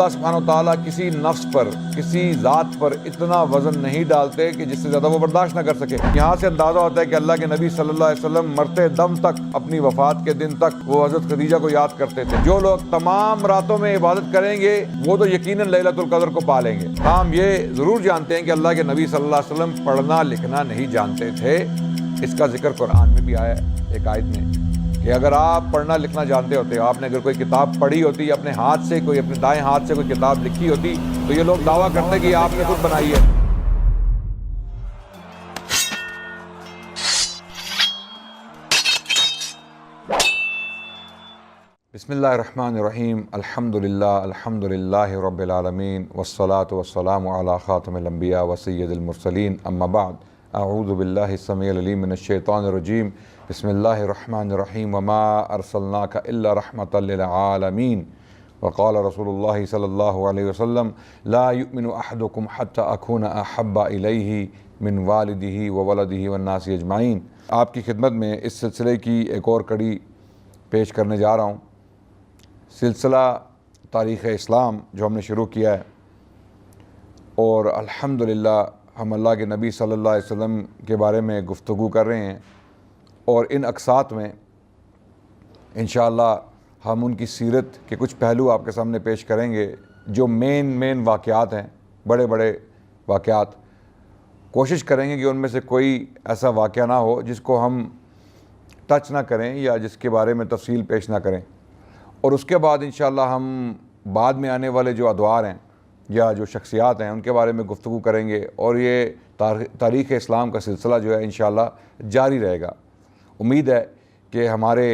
اللہ سبحانہ و تعالیٰ کسی نفس پر، کسی ذات پر اتنا وزن نہیں ڈالتے کہ جس سے زیادہ وہ برداشت نہ کر سکے۔ یہاں سے اندازہ ہوتا ہے کہ اللہ کے نبی صلی اللہ علیہ وسلم مرتے دم تک، اپنی وفات کے دن تک وہ حضرت خدیجہ کو یاد کرتے تھے۔ جو لوگ تمام راتوں میں عبادت کریں گے وہ تو یقیناً لیلۃ القدر کو پا لیں گے۔ ہم یہ ضرور جانتے ہیں کہ اللہ کے نبی صلی اللہ علیہ وسلم پڑھنا لکھنا نہیں جانتے تھے۔ اس کا ذکر قرآن میں بھی آیا ہے ایک آیت میں کہ اگر آپ پڑھنا لکھنا جانتے ہوتے، آپ نے اگر کوئی کتاب پڑھی ہوتی یا اپنے ہاتھ سے کوئی، اپنے دائیں ہاتھ سے کوئی کتاب لکھی ہوتی، تو یہ لوگ دعویٰ کرتے کہ آپ نے خود بنائی ہے۔ بسم اللہ الرحمن الرحیم، الحمد للہ رب العالمین، والصلاة والسلام علی خاتم الانبیاء وسید المرسلین، اما بعد، اعوذ باللہ السمیع العلیم من الشیطان الرجیم، بسم اللہ الرحمن الرحیم، وما ارسلناک الا رحمۃ للعالمین، وقال رسول اللہ صلی اللہ علیہ وسلم لا یؤمن احدکم حتی اکون احب الیہ من والدہ وولدہ والناس اجمعین۔ آپ کی خدمت میں اس سلسلے کی ایک اور کڑی پیش کرنے جا رہا ہوں، سلسلہ تاریخ اسلام جو ہم نے شروع کیا ہے، اور الحمدللہ ہم اللہ کے نبی صلی اللہ علیہ وسلم کے بارے میں گفتگو کر رہے ہیں، اور ان اقساط میں انشاءاللہ ہم ان کی سیرت کے کچھ پہلو آپ کے سامنے پیش کریں گے، جو مین واقعات ہیں، بڑے بڑے واقعات۔ کوشش کریں گے کہ ان میں سے کوئی ایسا واقعہ نہ ہو جس کو ہم ٹچ نہ کریں یا جس کے بارے میں تفصیل پیش نہ کریں، اور اس کے بعد انشاءاللہ ہم بعد میں آنے والے جو ادوار ہیں یا جو شخصیات ہیں ان کے بارے میں گفتگو کریں گے، اور یہ تاریخ اسلام کا سلسلہ جو ہے انشاءاللہ جاری رہے گا۔ امید ہے کہ ہمارے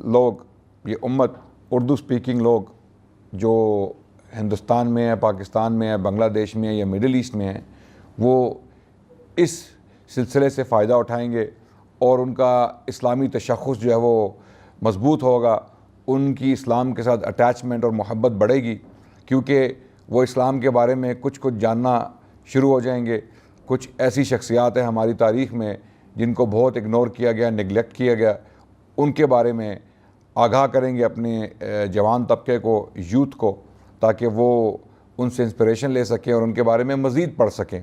لوگ، یہ امت، اردو سپیکنگ لوگ جو ہندوستان میں ہیں، پاکستان میں ہیں، بنگلہ دیش میں ہیں یا مڈل ایسٹ میں ہیں، وہ اس سلسلے سے فائدہ اٹھائیں گے، اور ان کا اسلامی تشخص جو ہے وہ مضبوط ہوگا، ان کی اسلام کے ساتھ اٹیچمنٹ اور محبت بڑھے گی، کیونکہ وہ اسلام کے بارے میں کچھ جاننا شروع ہو جائیں گے۔ کچھ ایسی شخصیات ہیں ہماری تاریخ میں جن کو بہت اگنور کیا گیا، نگلیکٹ کیا گیا، ان کے بارے میں آگاہ کریں گے اپنے جوان طبقے کو، یوتھ کو، تاکہ وہ ان سے انسپریشن لے سکیں اور ان کے بارے میں مزید پڑھ سکیں۔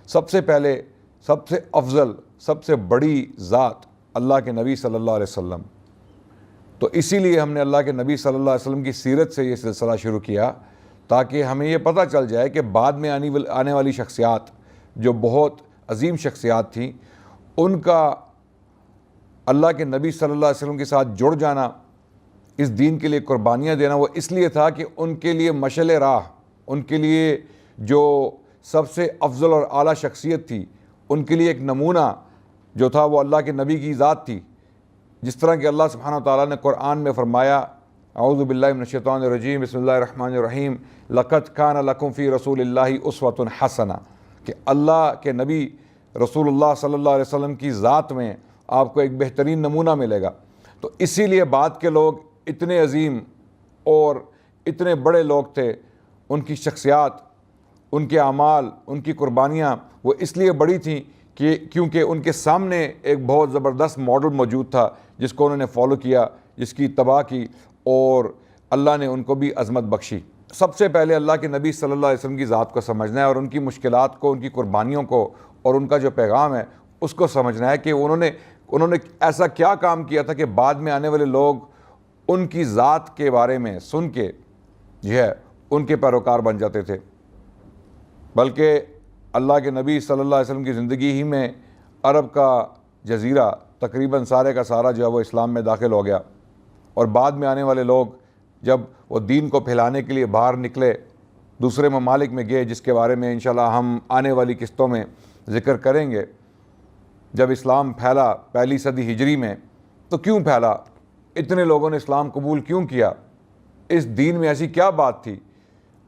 سب سے پہلے، سب سے افضل، سب سے بڑی ذات اللہ کے نبی صلی اللہ علیہ وسلم، تو اسی لیے ہم نے اللہ کے نبی صلی اللہ علیہ وسلم کی سیرت سے یہ سلسلہ شروع کیا، تاکہ ہمیں یہ پتہ چل جائے کہ بعد میں آنے والی شخصیات جو بہت عظیم شخصیات تھیں، ان کا اللہ کے نبی صلی اللہ علیہ وسلم کے ساتھ جڑ جانا، اس دین کے لیے قربانیاں دینا، وہ اس لیے تھا کہ ان کے لیے مشعل راہ، ان کے لیے جو سب سے افضل اور اعلیٰ شخصیت تھی، ان کے لیے ایک نمونہ جو تھا وہ اللہ کے نبی کی ذات تھی۔ جس طرح کہ اللہ سبحانہ وتعالیٰ نے قرآن میں فرمایا، اعوذ باللہ من الشیطان الرجیم، بسم اللہ الرحمن الرحیم، لقد کان لکم فی رسول اللہ اسوۃ حسنہ، کہ اللہ کے نبی رسول اللہ صلی اللہ علیہ وسلم کی ذات میں آپ کو ایک بہترین نمونہ ملے گا۔ تو اسی لیے بعد کے لوگ اتنے عظیم اور اتنے بڑے لوگ تھے، ان کی شخصیات، ان کے اعمال، ان کی قربانیاں وہ اس لیے بڑی تھیں کہ کیونکہ ان کے سامنے ایک بہت زبردست ماڈل موجود تھا جس کو انہوں نے فالو کیا، جس کی اتباع کی، اور اللہ نے ان کو بھی عظمت بخشی۔ سب سے پہلے اللہ کے نبی صلی اللہ علیہ وسلم کی ذات کو سمجھنا ہے، اور ان کی مشکلات کو، ان کی قربانیوں کو، اور ان کا جو پیغام ہے اس کو سمجھنا ہے کہ انہوں نے ایسا کیا کام کیا تھا کہ بعد میں آنے والے لوگ ان کی ذات کے بارے میں سن کے جو ہے ان کے پیروکار بن جاتے تھے۔ بلکہ اللہ کے نبی صلی اللہ علیہ وسلم کی زندگی ہی میں عرب کا جزیرہ تقریباً سارے کا سارا جو ہے وہ اسلام میں داخل ہو گیا، اور بعد میں آنے والے لوگ جب وہ دین کو پھیلانے کے لیے باہر نکلے، دوسرے ممالک میں گئے، جس کے بارے میں انشاءاللہ ہم آنے والی قسطوں میں ذکر کریں گے۔ جب اسلام پھیلا پہلی صدی ہجری میں، تو کیوں پھیلا؟ اتنے لوگوں نے اسلام قبول کیوں کیا؟ اس دین میں ایسی کیا بات تھی؟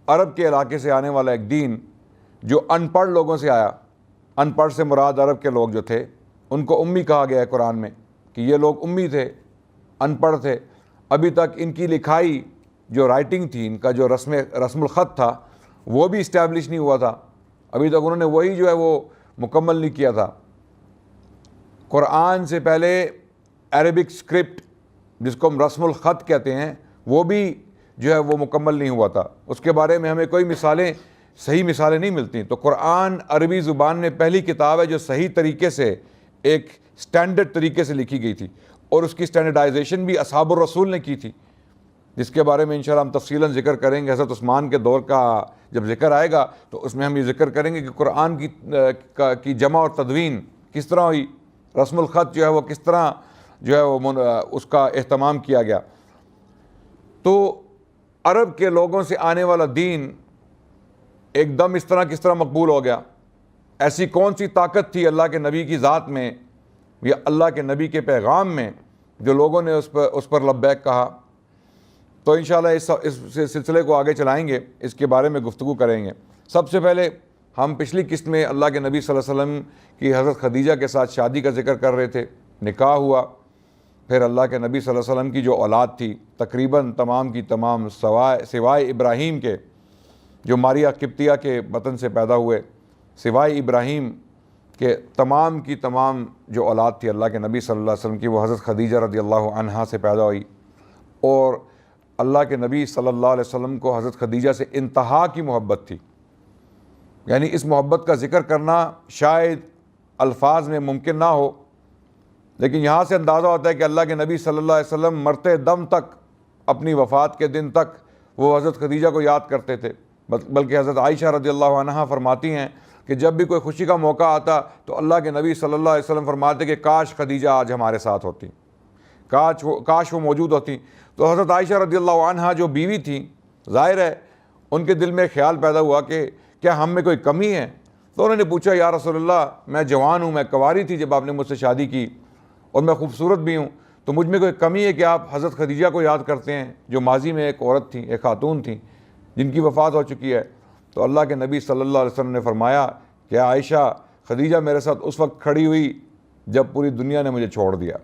عرب کے علاقے سے آنے والا ایک دین جو ان پڑھ لوگوں سے آیا، ان پڑھ سے مراد عرب کے لوگ جو تھے، ان کو امی کہا گیا ہے قرآن میں، کہ یہ لوگ امی تھے، ان پڑھ تھے، ابھی تک ان کی لکھائی جو رائٹنگ تھی، ان کا جو رسم الخط تھا وہ بھی اسٹیبلش نہیں ہوا تھا، ابھی تک انہوں نے وہی جو ہے وہ مکمل نہیں کیا تھا۔ قرآن سے پہلے عربک اسکرپٹ جس کو ہم رسم الخط کہتے ہیں وہ بھی جو ہے وہ مکمل نہیں ہوا تھا، اس کے بارے میں ہمیں کوئی صحیح مثالیں نہیں ملتی. تو قرآن عربی زبان میں پہلی کتاب ہے جو صحیح طریقے سے ایک سٹینڈرڈ طریقے سے لکھی گئی تھی، اور اس کی سٹینڈرڈائزیشن بھی اصحاب الرسول نے کی تھی، جس کے بارے میں انشاءاللہ ہم تفصیلاً ذکر کریں گے. حضرت عثمان کے دور کا جب ذکر آئے گا تو اس میں ہم یہ ذکر کریں گے کہ قرآن کی جمع اور تدوین کس طرح ہوئی، رسم الخط جو ہے وہ کس طرح جو ہے وہ اس کا اہتمام کیا گیا. تو عرب کے لوگوں سے آنے والا دین ایک دم اس طرح کس طرح مقبول ہو گیا؟ ایسی کون سی طاقت تھی اللہ کے نبی کی ذات میں یا اللہ کے نبی کے پیغام میں جو لوگوں نے اس پر لبیک کہا؟ تو انشاءاللہ اس سلسلے کو آگے چلائیں گے، اس کے بارے میں گفتگو کریں گے. سب سے پہلے ہم پچھلی قسط میں اللہ کے نبی صلی اللہ علیہ وسلم کی حضرت خدیجہ کے ساتھ شادی کا ذکر کر رہے تھے، نکاح ہوا. پھر اللہ کے نبی صلی اللہ علیہ وسلم کی جو اولاد تھی تقریباً تمام کی تمام سوائے ابراہیم کے جو ماریہ قبطیہ کے بطن سے پیدا ہوئے، سوائے ابراہیم کے تمام کی تمام جو اولاد تھی اللہ کے نبی صلی اللہ علیہ وسلم کی، وہ حضرت خدیجہ رضی اللہ عنہا سے پیدا ہوئی. اور اللہ کے نبی صلی اللہ علیہ وسلم کو حضرت خدیجہ سے انتہا کی محبت تھی. یعنی اس محبت کا ذکر کرنا شاید الفاظ میں ممکن نہ ہو، لیکن یہاں سے اندازہ ہوتا ہے کہ اللہ کے نبی صلی اللہ علیہ وسلم مرتے دم تک، اپنی وفات کے دن تک وہ حضرت خدیجہ کو یاد کرتے تھے. بلکہ حضرت عائشہ رضی اللہ عنہا فرماتی ہیں کہ جب بھی کوئی خوشی کا موقع آتا تو اللہ کے نبی صلی اللہ علیہ وسلم فرماتے کہ کاش خدیجہ آج ہمارے ساتھ ہوتی، کاش وہ موجود ہوتی. تو حضرت عائشہ رضی اللہ عنہا جو بیوی تھیں، ظاہر ہے ان کے دل میں خیال پیدا ہوا کہ کیا ہم میں کوئی کمی ہے. تو انہوں نے پوچھا یا رسول اللہ، میں جوان ہوں، میں کنواری تھی جب آپ نے مجھ سے شادی کی، اور میں خوبصورت بھی ہوں، تو مجھ میں کوئی کمی ہے کہ آپ حضرت خدیجہ کو یاد کرتے ہیں جو ماضی میں ایک عورت تھیں، ایک خاتون تھیں جن کی وفات ہو چکی ہے. تو اللہ کے نبی صلی اللہ علیہ وسلم نے فرمایا کہ عائشہ، خدیجہ میرے ساتھ اس وقت کھڑی ہوئی جب پوری دنیا نے مجھے چھوڑ دیا.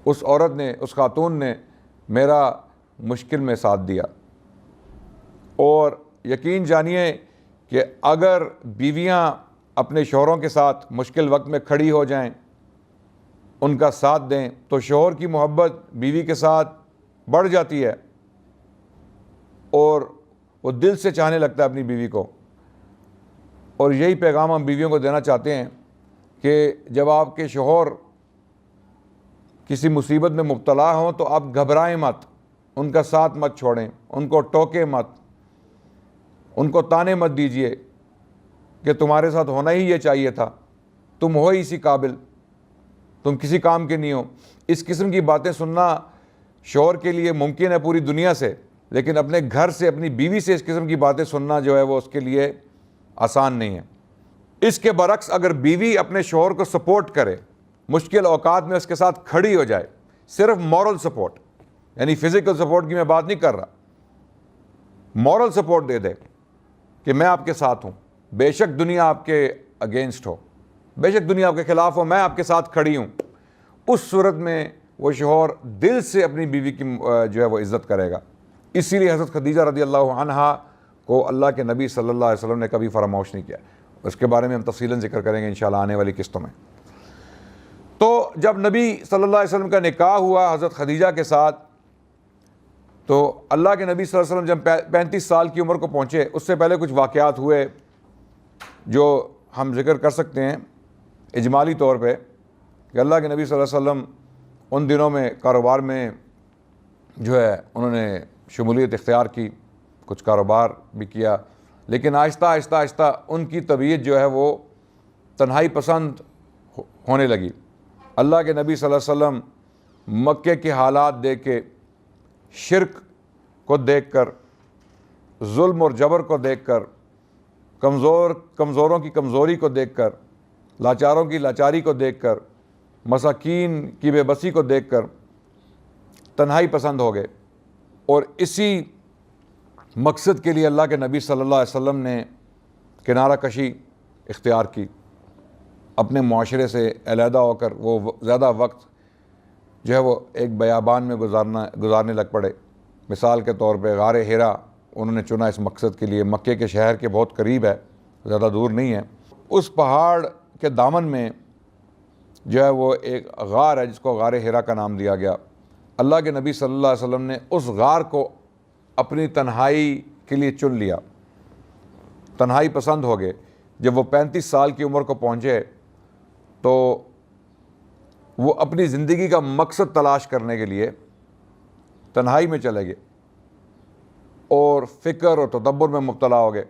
اس عورت نے، اس خاتون نے میرا مشکل میں ساتھ دیا. اور یقین جانیے کہ اگر بیویاں اپنے شوہروں کے ساتھ مشکل وقت میں کھڑی ہو جائیں، ان کا ساتھ دیں، تو شوہر کی محبت بیوی کے ساتھ بڑھ جاتی ہے اور وہ دل سے چاہنے لگتا ہے اپنی بیوی کو. اور یہی پیغام ہم بیویوں کو دینا چاہتے ہیں کہ جب آپ کے شوہر کسی مصیبت میں مبتلا ہوں تو آپ گھبرائیں مت، ان کا ساتھ مت چھوڑیں، ان کو ٹوکیں مت، ان کو تانے مت دیجئے کہ تمہارے ساتھ ہونا ہی یہ چاہیے تھا، تم ہو اسی قابل، تم کسی کام کے نہیں ہو. اس قسم کی باتیں سننا شوہر کے لیے ممکن ہے پوری دنیا سے، لیکن اپنے گھر سے، اپنی بیوی سے اس قسم کی باتیں سننا جو ہے وہ اس کے لیے آسان نہیں ہے. اس کے برعکس اگر بیوی اپنے شوہر کو سپورٹ کرے، مشکل اوقات میں اس کے ساتھ کھڑی ہو جائے، صرف مورل سپورٹ، یعنی فزیکل سپورٹ کی میں بات نہیں کر رہا، مورل سپورٹ دے دے کہ میں آپ کے ساتھ ہوں، بے شک دنیا آپ کے اگینسٹ ہو، بے شک دنیا آپ کے خلاف ہو، میں آپ کے ساتھ کھڑی ہوں، اس صورت میں وہ شوہر دل سے اپنی بیوی کی جو ہے وہ عزت کرے گا. اسی لیے حضرت خدیجہ رضی اللہ عنہا کو اللہ کے نبی صلی اللہ علیہ وسلم نے کبھی فراموش نہیں کیا. اس کے بارے میں ہم تفصیلاً ذکر کریں گے انشاءاللہ آنے والی قسطوں میں. تو جب نبی صلی اللہ علیہ وسلم کا نکاح ہوا حضرت خدیجہ کے ساتھ، تو اللہ کے نبی صلی اللہ علیہ وسلم جب 35 سال کی عمر کو پہنچے، اس سے پہلے کچھ واقعات ہوئے جو ہم ذکر کر سکتے ہیں اجمالی طور پہ، کہ اللہ کے نبی صلی اللہ علیہ وسلم ان دنوں میں کاروبار میں جو ہے انہوں نے شمولیت اختیار کی، کچھ کاروبار بھی کیا، لیکن آہستہ آہستہ آہستہ ان کی طبیعت جو ہے وہ تنہائی پسند ہونے لگی. اللہ کے نبی صلی اللہ علیہ وسلم مکے کے حالات دیکھ کے، شرک کو دیکھ کر، ظلم اور جبر کو دیکھ کر، کمزوروں کی کمزوری کو دیکھ کر، لاچاروں کی لاچاری کو دیکھ کر، مساکین کی بے بسی کو دیکھ کر تنہائی پسند ہو گئے. اور اسی مقصد کے لیے اللہ کے نبی صلی اللہ علیہ وسلم نے کنارہ کشی اختیار کی، اپنے معاشرے سے علیحدہ ہو کر وہ زیادہ وقت جو ہے وہ ایک بیابان میں گزارنے لگ پڑے. مثال کے طور پہ غار حرا انہوں نے چنا اس مقصد کے لیے، مکے کے شہر کے بہت قریب ہے، زیادہ دور نہیں ہے. اس پہاڑ کے دامن میں جو ہے وہ ایک غار ہے جس کو غار حرا کا نام دیا گیا. اللہ کے نبی صلی اللہ علیہ وسلم نے اس غار کو اپنی تنہائی کے لیے چن لیا، تنہائی پسند ہو گئے۔ جب وہ 35 سال کی عمر کو پہنچے تو وہ اپنی زندگی کا مقصد تلاش کرنے کے لیے تنہائی میں چلے گئے اور فکر اور تدبر میں مبتلا ہو گئے۔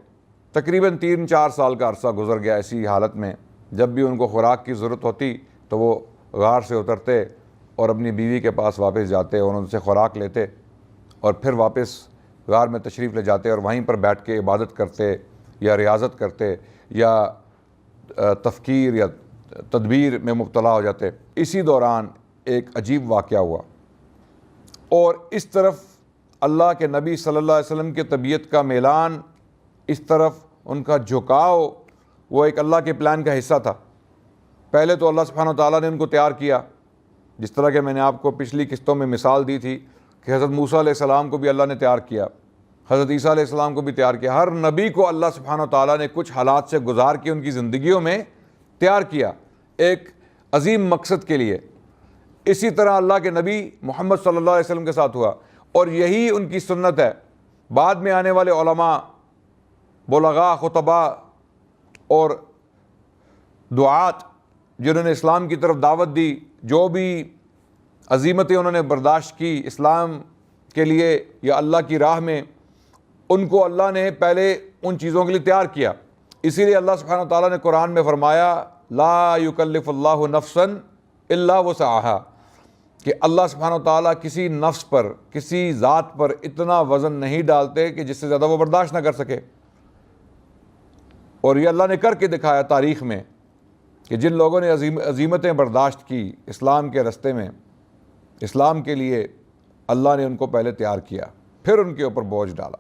تقریباً 3-4 سال کا عرصہ گزر گیا ایسی حالت میں۔ جب بھی ان کو خوراک کی ضرورت ہوتی تو وہ غار سے اترتے اور اپنی بیوی کے پاس واپس جاتے اور ان سے خوراک لیتے اور پھر واپس غار میں تشریف لے جاتے اور وہیں پر بیٹھ کے عبادت کرتے یا ریاضت کرتے یا تفکیر یا تدبیر میں مبتلا ہو جاتے۔ اسی دوران ایک عجیب واقعہ ہوا اور اس طرف اللہ کے نبی صلی اللہ علیہ وسلم کی طبیعت کا میلان، اس طرف ان کا جھکاؤ، وہ ایک اللہ کے پلان کا حصہ تھا۔ پہلے تو اللہ سبحانہ و تعالیٰ نے ان کو تیار کیا، جس طرح کہ میں نے آپ کو پچھلی قسطوں میں مثال دی تھی کہ حضرت موسیٰ علیہ السلام کو بھی اللہ نے تیار کیا، حضرت عیسیٰ علیہ السلام کو بھی تیار کیا۔ ہر نبی کو اللہ سبحانہ و تعالیٰ نے کچھ حالات سے گزار کے ان کی زندگیوں میں تیار کیا ایک عظیم مقصد کے لیے۔ اسی طرح اللہ کے نبی محمد صلی اللہ علیہ وسلم کے ساتھ ہوا اور یہی ان کی سنت ہے۔ بعد میں آنے والے علماء، بلغاء، خطباء اور دعات جنہوں نے اسلام کی طرف دعوت دی، جو بھی عظیمتیں انہوں نے برداشت کی اسلام کے لیے یا اللہ کی راہ میں، ان کو اللہ نے پہلے ان چیزوں کے لیے تیار کیا۔ اسی لیے اللہ سبحانہ تعالیٰ نے قرآن میں فرمایا لا یکلف اللہ نفسا الا وسعہا، کہ اللہ سبحانہ تعالیٰ کسی نفس پر، کسی ذات پر اتنا وزن نہیں ڈالتے کہ جس سے زیادہ وہ برداشت نہ کر سکے۔ اور یہ اللہ نے کر کے دکھایا تاریخ میں کہ جن لوگوں نے عظیمتیں برداشت کی اسلام کے رستے میں، اسلام کے لیے، اللہ نے ان کو پہلے تیار کیا، پھر ان کے اوپر بوجھ ڈالا،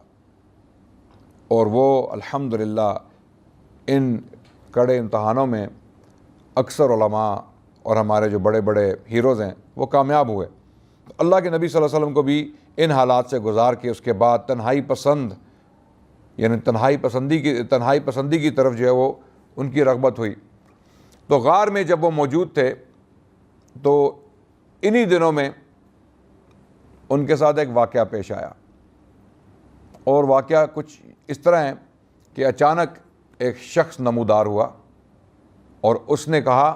اور وہ الحمدللہ ان کڑے امتحانوں میں اکثر علماء اور ہمارے جو بڑے بڑے ہیروز ہیں وہ کامیاب ہوئے۔ اللہ کے نبی صلی اللہ علیہ وسلم کو بھی ان حالات سے گزار کے اس کے بعد تنہائی پسند، یعنی تنہائی پسندی کی طرف جو ہے وہ ان کی رغبت ہوئی۔ تو غار میں جب وہ موجود تھے تو انہی دنوں میں ان کے ساتھ ایک واقعہ پیش آیا، اور واقعہ کچھ اس طرح ہے کہ اچانک ایک شخص نمودار ہوا اور اس نے کہا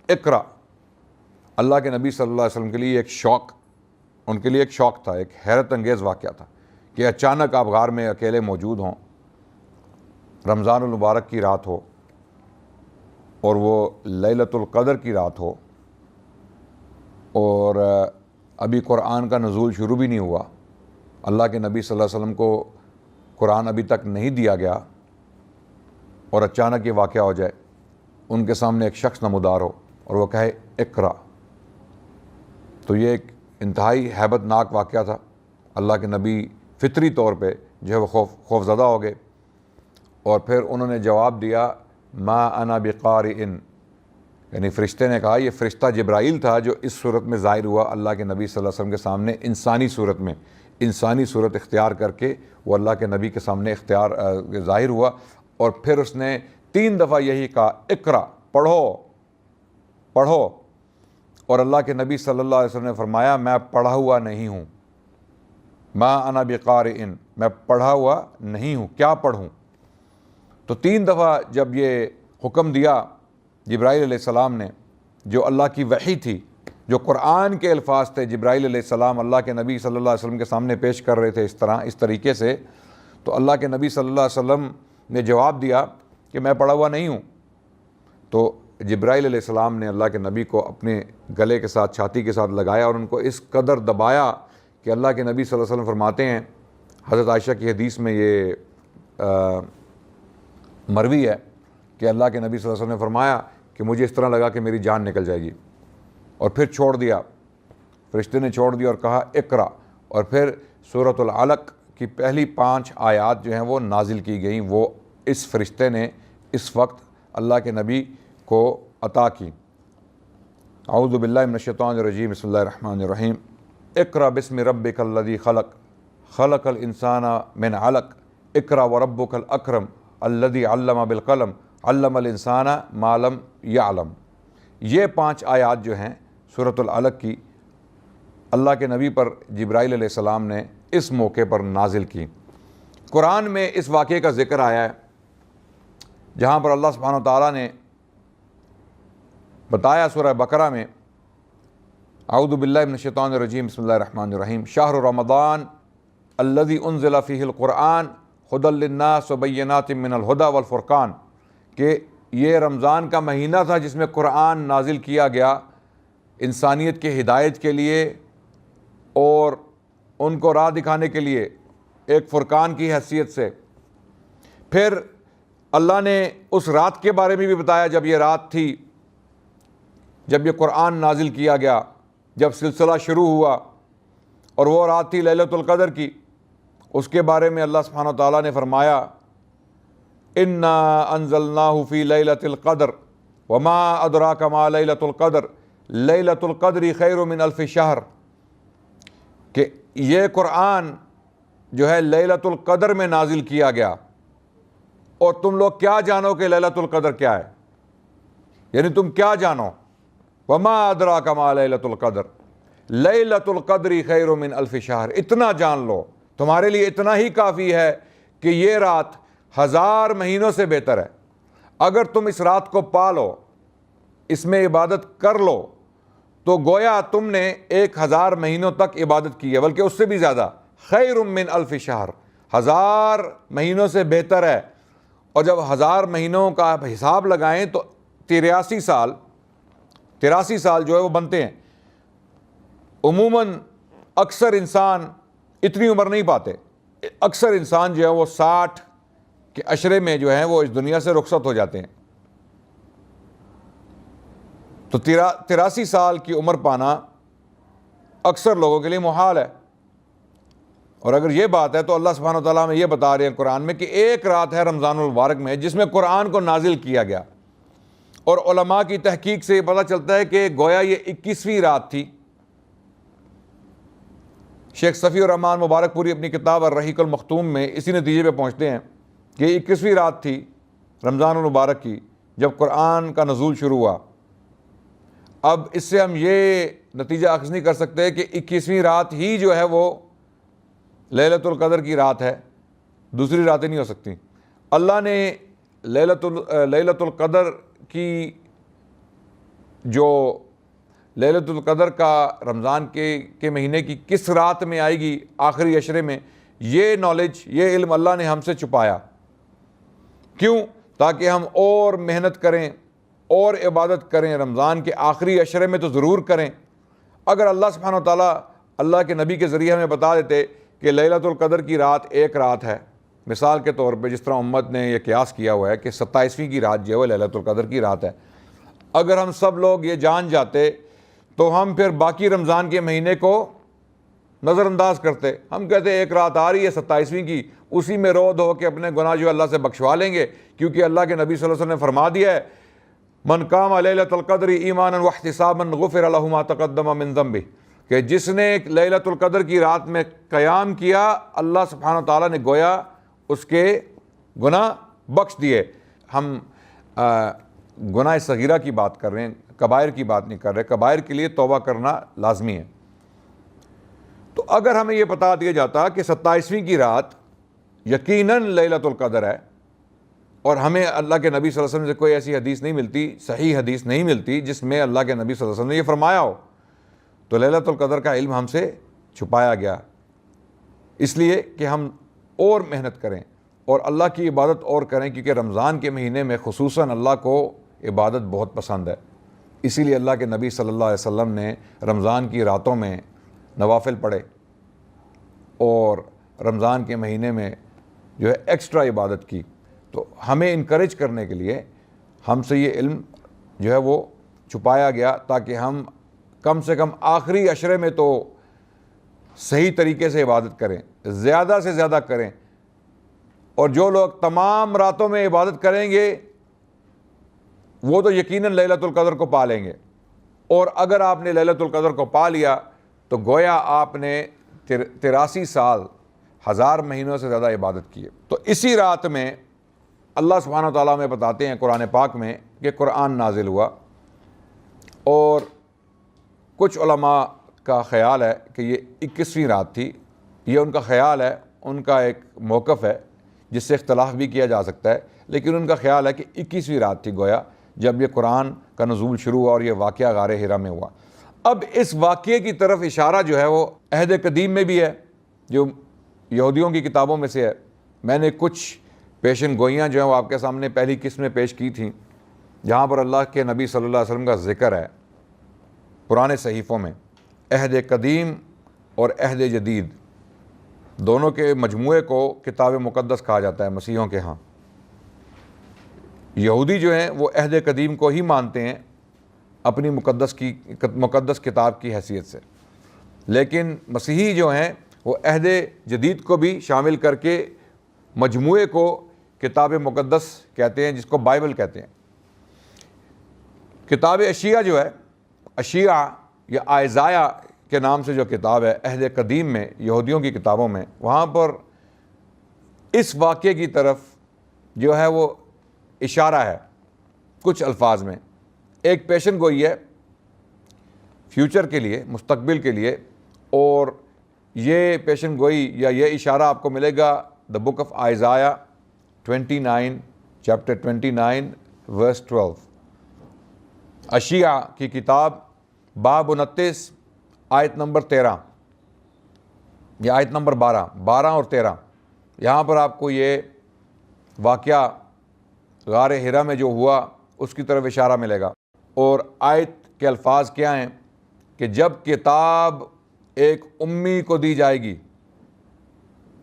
اقرا۔ اللہ کے نبی صلی اللہ علیہ وسلم کے لیے ایک شوق، ان کے لیے ایک شوق تھا، ایک حیرت انگیز واقعہ تھا کہ اچانک آپ غار میں اکیلے موجود ہوں، رمضان المبارک کی رات ہو اور وہ لیلۃ القدر کی رات ہو، اور ابھی قرآن کا نزول شروع بھی نہیں ہوا، اللہ کے نبی صلی اللہ علیہ وسلم کو قرآن ابھی تک نہیں دیا گیا، اور اچانک یہ واقعہ ہو جائے، ان کے سامنے ایک شخص نمودار ہو اور وہ کہے اقرا۔ تو یہ ایک انتہائی ہیبت ناک واقعہ تھا۔ اللہ کے نبی فطری طور پہ جو ہے وہ خوف زدہ ہو گئے، اور پھر انہوں نے جواب دیا ما انا بقارئ، یعنی فرشتے نے کہا، یہ فرشتہ جبرائیل تھا جو اس صورت میں ظاہر ہوا اللہ کے نبی صلی اللہ علیہ وسلم کے سامنے، انسانی صورت میں، انسانی صورت اختیار کر کے وہ اللہ کے نبی کے سامنے ظاہر ہوا، اور پھر اس نے 3 دفعہ یہی کہا اقرا، پڑھو، اور اللہ کے نبی صلی اللہ علیہ وسلم نے فرمایا میں پڑھا ہوا نہیں ہوں، ما انا بقارئ، میں پڑھا ہوا نہیں ہوں، کیا پڑھوں؟ تو 3 دفعہ جب یہ حکم دیا جبرائیل علیہ السلام نے، جو اللہ کی وحی تھی، جو قرآن کے الفاظ تھے، جبرائیل علیہ السلام اللہ کے نبی صلی اللہ علیہ وسلم کے سامنے پیش کر رہے تھے اس طریقے سے، تو اللہ کے نبی صلی اللہ علیہ وسلم نے جواب دیا کہ میں پڑھا ہوا نہیں ہوں۔ تو جبرائیل علیہ السلام نے اللہ کے نبی کو اپنے گلے کے ساتھ، چھاتی کے ساتھ لگایا اور ان کو اس قدر دبایا کہ اللہ کے نبی صلی اللہ علیہ وسلم فرماتے ہیں، حضرت عائشہ کی حدیث میں یہ مروی ہے کہ اللہ کے نبی صلی اللہ علیہ وسلم نے فرمایا کہ مجھے اس طرح لگا کہ میری جان نکل جائے گی، اور پھر چھوڑ دیا، فرشتے نے چھوڑ دیا اور کہا اقرا، اور پھر سورۃ العلق کی پہلی 5 آیات جو ہیں وہ نازل کی گئیں، وہ اس فرشتے نے اس وقت اللہ کے نبی کو عطا کی۔ اعوذ باللہ من الشیطان الرجیم، بسم اللہ الرحمن الرحیم، اقرا بسم ربک الذی خلق، خلق الانسان من علق، اقرا وربک الاکرم الذی علم بالقلم، علم الانسان ما لم یعلم۔ یہ 5 آیات جو ہیں سورۃ العلق کی، اللہ کے نبی پر جبرائیل علیہ السلام نے اس موقع پر نازل کی۔ قرآن میں اس واقعے کا ذکر آیا ہے جہاں پر اللہ سبحانہ وتعالیٰ نے بتایا سورہ بقرہ میں، اعوذ باللہ من الشیطان الرجیم، بسم اللہ الرحمن الرحیم، شہر رمضان الذی انزل فیہ القرآن ھدی للناس وبینات من الھدی والفرقان، کہ یہ رمضان کا مہینہ تھا جس میں قرآن نازل کیا گیا انسانیت کے ہدایت کے لیے اور ان کو راہ دکھانے کے لیے، ایک فرقان کی حیثیت سے۔ پھر اللہ نے اس رات کے بارے میں بھی بتایا جب یہ رات تھی، جب یہ قرآن نازل کیا گیا، جب سلسلہ شروع ہوا، اور وہ رات تھی لیلۃ القدر کی۔ اس کے بارے میں اللہ سبحانہ وتعالیٰ نے فرمایا انا انزلناہ فی لیلۃ القدر وما ادراک ما لیلۃ القدر لیلۃ القدر خیر من الف شہر، کہ یہ قرآن جو ہے لیلۃ القدر میں نازل کیا گیا، اور تم لوگ کیا جانو کہ لیلۃ القدر کیا ہے، یعنی تم کیا جانو، وما ادراک ما لیلۃ القدر لیلۃ القدر خیر من الف شہر، اتنا جان لو، تمہارے لیے اتنا ہی کافی ہے کہ یہ رات 1000 مہینوں سے بہتر ہے۔ اگر تم اس رات کو پالو، اس میں عبادت کر لو، تو گویا تم نے 1000 مہینوں تک عبادت کی ہے، بلکہ اس سے بھی زیادہ، خیر من الف شہر، 1000 مہینوں سے بہتر ہے۔ اور جب 1000 مہینوں کا آپ حساب لگائیں تو 83 سال جو ہے وہ بنتے ہیں۔ عموماً اکثر انسان اتنی عمر نہیں پاتے، اکثر انسان جو ہے وہ 60 کے عشرے میں جو ہے وہ اس دنیا سے رخصت ہو جاتے ہیں۔ تو 83 سال کی عمر پانا اکثر لوگوں کے لیے محال ہے۔ اور اگر یہ بات ہے تو اللہ سبحانہ وتعالیٰ میں یہ بتا رہے ہیں قرآن میں کہ ایک رات ہے رمضان المبارک میں جس میں قرآن کو نازل کیا گیا، اور علماء کی تحقیق سے یہ پتہ چلتا ہے کہ گویا یہ 21ویں رات تھی۔ شیخ صفی الرحمن مبارک پوری اپنی کتاب الرحیق المختوم میں اسی نتیجے پہ پہنچتے ہیں کہ 21ویں رات تھی رمضان المبارک کی جب قرآن کا نزول شروع ہوا۔ اب اس سے ہم یہ نتیجہ اخذ نہیں کر سکتے کہ 21ویں رات ہی جو ہے وہ لیلۃ القدر کی رات ہے، دوسری راتیں نہیں ہو سکتی۔ اللہ نے لیلۃ القدر کی جو لیلۃ القدر کا رمضان کے مہینے کی کس رات میں آئے گی آخری عشرے میں، یہ نالج، یہ علم اللہ نے ہم سے چھپایا۔ کیوں؟ تاکہ ہم اور محنت کریں اور عبادت کریں، رمضان کے آخری عشرے میں تو ضرور کریں۔ اگر اللہ سبحانہ وتعالیٰ اللہ کے نبی کے ذریعے ہمیں بتا دیتے کہ لیلۃ القدر کی رات ایک رات ہے، مثال کے طور پہ جس طرح امت نے یہ قیاس کیا ہوا ہے کہ 27ویں کی رات جو ہے وہ لیلۃ القدر کی رات ہے، اگر ہم سب لوگ یہ جان جاتے تو ہم پھر باقی رمضان کے مہینے کو نظر انداز کرتے۔ ہم کہتے ایک رات آ رہی ہے 27ویں کی، اسی میں رو دھو کے اپنے گناہ جو اللہ سے بخشوا لیں گے، کیونکہ اللہ کے نبی صلی اللہ علیہ وسلم نے فرما دیا ہے من قام لیلۃ القدر ایمانا واحتسابا غفر له ما تقدم من ذنبہ، کہ جس نے لیلۃ القدر کی رات میں قیام کیا، اللہ سبحانہ تعالیٰ نے گویا اس کے گناہ بخش دیے۔ ہم گناہ صغیرہ کی بات کر رہے ہیں، کبائر کی بات نہیں کر رہے۔ کبائر کے لیے توبہ کرنا لازمی ہے۔ تو اگر ہمیں یہ بتا دیا جاتا کہ 27ویں کی رات یقیناً لیلۃ القدر ہے، اور ہمیں اللہ کے نبی صلی اللہ علیہ وسلم سے کوئی ایسی حدیث نہیں ملتی، صحیح حدیث نہیں ملتی جس میں اللہ کے نبی صلی اللہ علیہ وسلم نے یہ فرمایا ہو، تو لیلۃ القدر کا علم ہم سے چھپایا گیا، اس لیے کہ ہم اور محنت کریں اور اللہ کی عبادت اور کریں، کیونکہ رمضان کے مہینے میں خصوصاً اللہ کو عبادت بہت پسند ہے۔ اسی لیے اللہ کے نبی صلی اللہ علیہ وسلم نے رمضان کی راتوں میں نوافل پڑھے، اور رمضان کے مہینے میں جو ہے ایکسٹرا عبادت کی۔ تو ہمیں انکریج کرنے کے لیے ہم سے یہ علم جو ہے وہ چھپایا گیا، تاکہ ہم کم سے کم آخری عشرے میں تو صحیح طریقے سے عبادت کریں، زیادہ سے زیادہ کریں۔ اور جو لوگ تمام راتوں میں عبادت کریں گے وہ تو یقیناً لیلۃ القدر کو پا لیں گے، اور اگر آپ نے لیلۃ القدر کو پا لیا تو گویا آپ نے 83 سال 1000 مہینوں سے زیادہ عبادت کی ہے۔ تو اسی رات میں اللہ سبحانہ وتعالیٰ میں بتاتے ہیں قرآن پاک میں کہ قرآن نازل ہوا، اور کچھ علماء کا خیال ہے کہ یہ 21ویں رات تھی، یہ ان کا خیال ہے، ان کا ایک موقف ہے جس سے اختلاف بھی کیا جا سکتا ہے، لیکن ان کا خیال ہے کہ 21ویں رات تھی گویا جب یہ قرآن کا نزول شروع ہوا اور یہ واقعہ غار حرا میں ہوا۔ اب اس واقعے کی طرف اشارہ جو ہے وہ عہد قدیم میں بھی ہے، جو یہودیوں کی کتابوں میں سے ہے۔ میں نے کچھ پیشن گوئیاں جو ہیں وہ آپ کے سامنے پہلی قسط میں پیش کی تھیں، جہاں پر اللہ کے نبی صلی اللہ علیہ وسلم کا ذکر ہے پرانے صحیفوں میں۔ عہد قدیم اور عہد جدید دونوں کے مجموعے کو کتاب مقدس کہا جاتا ہے مسیحیوں کے ہاں۔ یہودی جو ہیں وہ عہد قدیم کو ہی مانتے ہیں اپنی مقدس کتاب کی حیثیت سے، لیکن مسیحی جو ہیں وہ عہد جدید کو بھی شامل کر کے مجموعے کو کتاب مقدس کہتے ہیں، جس کو بائبل کہتے ہیں۔ کتاب اشعیا جو ہے، اشعیا یا آئزایا کے نام سے جو کتاب ہے عہد قدیم میں یہودیوں کی کتابوں میں، وہاں پر اس واقعے کی طرف جو ہے وہ اشارہ ہے کچھ الفاظ میں۔ ایک پیشن گوئی ہے فیوچر کے لیے، مستقبل کے لیے، اور یہ پیشن گوئی یا یہ اشارہ آپ کو ملے گا دا بک آف آئزایا 29 چیپٹر 29 ورس 12۔ اشعیا کی کتاب باب 29 آیت نمبر 13 یا آیت نمبر 12 اور 13، یہاں پر آپ کو یہ واقعہ غار حرا میں جو ہوا اس کی طرف اشارہ ملے گا۔ اور آیت کے الفاظ کیا ہیں کہ جب کتاب ایک امی کو دی جائے گی،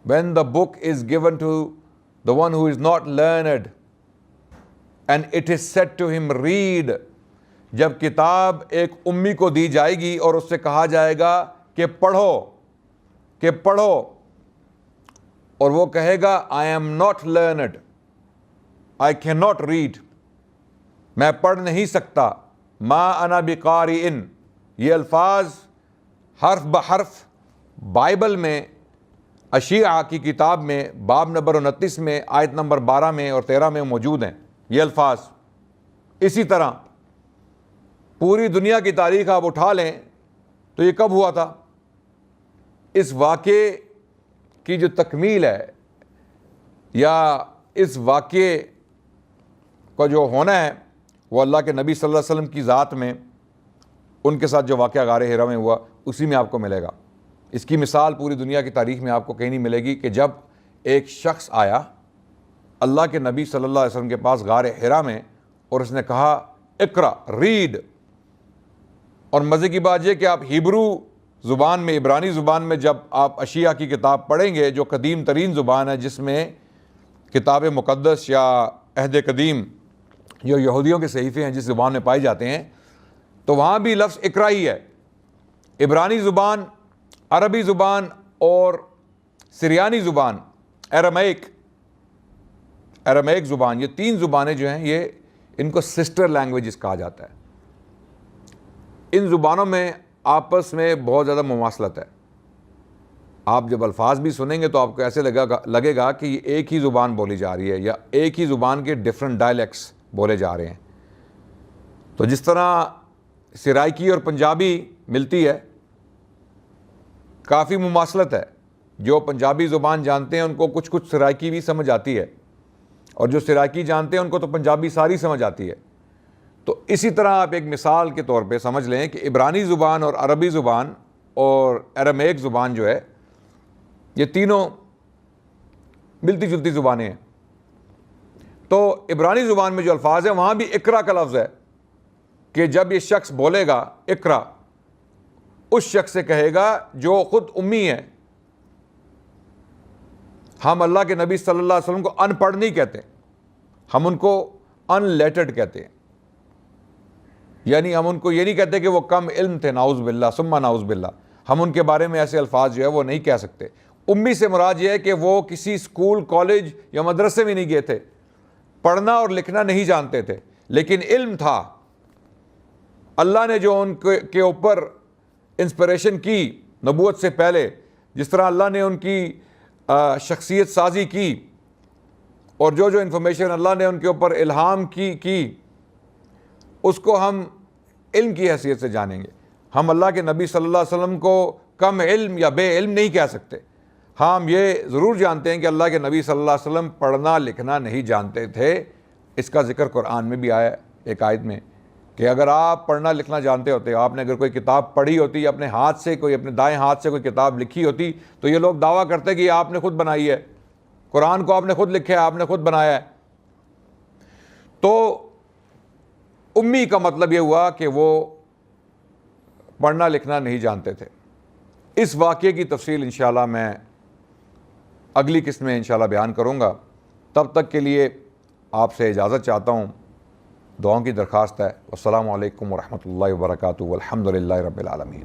when the book is given to the one who is not learned and it is said to him read، جب کتاب ایک امی کو دی جائے گی اور اس سے کہا جائے گا کہ پڑھو، اور وہ کہے گا I am not learned، I cannot read، میں پڑھ نہیں سکتا، ما انا بقارئ۔ یہ الفاظ حرف بحرف بائبل میں اشعیا کی کتاب میں باب نمبر 29 میں آیت نمبر 12 میں اور 13 میں موجود ہیں یہ الفاظ۔ اسی طرح پوری دنیا کی تاریخ آپ اٹھا لیں تو یہ کب ہوا تھا؟ اس واقعے کی جو تکمیل ہے یا اس واقعے کا جو ہونا ہے وہ اللہ کے نبی صلی اللہ علیہ وسلم کی ذات میں ان کے ساتھ جو واقعہ غار حرا میں ہوا اسی میں آپ کو ملے گا۔ اس کی مثال پوری دنیا کی تاریخ میں آپ کو کہیں نہیں ملے گی کہ جب ایک شخص آیا اللہ کے نبی صلی اللہ علیہ وسلم کے پاس غار حرا میں اور اس نے کہا اقرا، ریڈ۔ اور مزے کی بات یہ کہ آپ ہیبرو زبان میں، عبرانی زبان میں جب آپ اشعیا کی کتاب پڑھیں گے جو قدیم ترین زبان ہے جس میں کتاب مقدس یا عہد قدیم جو یہودیوں کے صحیفے ہیں جس زبان میں پائے جاتے ہیں، تو وہاں بھی لفظ اقرا ہی ہے۔ عبرانی زبان، عربی زبان اور سریانی زبان، ایرامائک زبان، یہ تین زبانیں جو ہیں یہ ان کو سسٹر لینگویجز کہا جاتا ہے۔ ان زبانوں میں آپس میں بہت زیادہ مماثلت ہے۔ آپ جب الفاظ بھی سنیں گے تو آپ کو ایسے لگے گا کہ یہ ایک ہی زبان بولی جا رہی ہے یا ایک ہی زبان کے ڈفرنٹ ڈائلیکٹس بولے جا رہے ہیں۔ تو جس طرح سرائکی اور پنجابی ملتی ہے، کافی مماثلت ہے۔ جو پنجابی زبان جانتے ہیں ان کو کچھ سرائکی بھی سمجھ آتی ہے، اور جو سرائکی جانتے ہیں ان کو تو پنجابی ساری سمجھ آتی ہے۔ تو اسی طرح آپ ایک مثال کے طور پہ سمجھ لیں کہ عبرانی زبان اور عربی زبان اور ایرامائک زبان جو ہے یہ تینوں ملتی جلتی زبانیں ہیں۔ تو عبرانی زبان میں جو الفاظ ہیں وہاں بھی اقرا کا لفظ ہے کہ جب یہ شخص بولے گا اقرا، اس شخص سے کہے گا جو خود امی ہے۔ ہم اللہ کے نبی صلی اللہ علیہ وسلم کو ان پڑھ نہیں کہتے، ہم ان کو ان لیٹرڈ کہتے ہیں، یعنی ہم ان کو یہ نہیں کہتے کہ وہ کم علم تھے، نعوذ باللہ ثم نعوذ باللہ، ہم ان کے بارے میں ایسے الفاظ جو ہے وہ نہیں کہہ سکتے۔ امی سے مراد یہ ہے کہ وہ کسی اسکول، کالج یا مدرسے میں نہیں گئے تھے، پڑھنا اور لکھنا نہیں جانتے تھے، لیکن علم تھا۔ اللہ نے جو ان کے اوپر انسپریشن کی نبوت سے پہلے، جس طرح اللہ نے ان کی شخصیت سازی کی اور جو انفارمیشن اللہ نے ان کے اوپر الہام کی اس کو ہم علم کی حیثیت سے جانیں گے۔ ہم اللہ کے نبی صلی اللہ علیہ وسلم کو کم علم یا بے علم نہیں کہہ سکتے. ہاں ہم یہ ضرور جانتے ہیں کہ اللہ کے نبی صلی اللہ علیہ وسلم پڑھنا لکھنا نہیں جانتے تھے. اس کا ذکر قرآن میں بھی آیا ہے ایک آیت میں کہ اگر آپ پڑھنا لکھنا جانتے ہوتے, آپ نے اگر کوئی کتاب پڑھی ہوتی, اپنے ہاتھ سے کوئی, اپنے دائیں ہاتھ سے کوئی کتاب لکھی ہوتی, تو یہ لوگ دعویٰ کرتے کہ یہ آپ نے خود بنائی ہے, قرآن کو آپ نے خود لکھا ہے, آپ نے خود بنایا ہے. تو امی کا مطلب یہ ہوا کہ وہ پڑھنا لکھنا نہیں جانتے تھے. اس واقعے کی تفصیل انشاءاللہ میں اگلی قسط میں انشاءاللہ بیان کروں گا. تب تک کے لیے آپ سے اجازت چاہتا ہوں, دعاؤں کی درخواست ہے. السلام علیکم ورحمۃ اللہ وبرکاتہ, والحمد للہ رب العالمین.